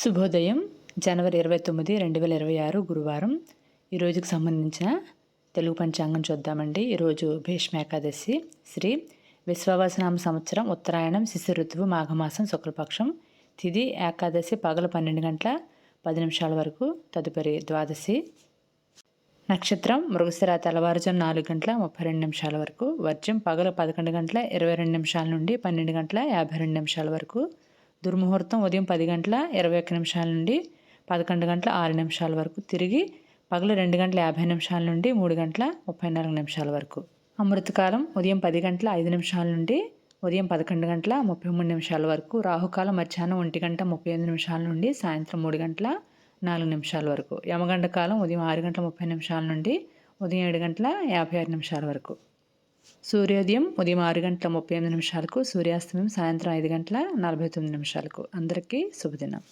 శుభోదయం. జనవరి 29, 2026 గురువారం. ఈ రోజుకి సంబంధించిన తెలుగు పంచాంగం చూద్దామండి. ఈరోజు భీష్మ ఏకాదశి, శ్రీ విశ్వావసనామ సంవత్సరం, ఉత్తరాయణం, శిశిర ఋతువు, మాఘమాసం, శుక్లపక్షం. తిథి ఏకాదశి పగలు 12 గంటల 10 నిమిషాల వరకు, తదుపరి ద్వాదశి. నక్షత్రం మృగశిర తెల్లవారుజాము 4 గంటల 32 నిమిషాల వరకు, వర్జ్యం పగలు 11 గంటల 22 నిమిషాల నుండి 12 గంటల 52 నిమిషాల వరకు, దుర్ముహూర్తం ఉదయం 10 గంటల 21 నిమిషాల నుండి 11 గంటల 6 నిమిషాల వరకు, తిరిగి పగలు 2 గంటల 50 నిమిషాల నుండి 3 గంటల 34 నిమిషాల వరకు. అమృతకాలం ఉదయం 10 గంటల 5 నిమిషాల నుండి ఉదయం 11 గంటల 33 నిమిషాల వరకు, రాహుకాలం మధ్యాహ్నం 1 గంట 35 నిమిషాల నుండి సాయంత్రం 3 గంటల 4 నిమిషాల వరకు, యమగండ కాలం ఉదయం 6 గంటల 30 నిమిషాల నుండి ఉదయం 7 గంటల 56 నిమిషాల వరకు. సూర్యోదయం ఉదయం 6 గంటల 38 నిమిషాలకు, సూర్యాస్తమయం సాయంత్రం 5 గంటల 49 నిమిషాలకు. అందరికీ శుభదినం.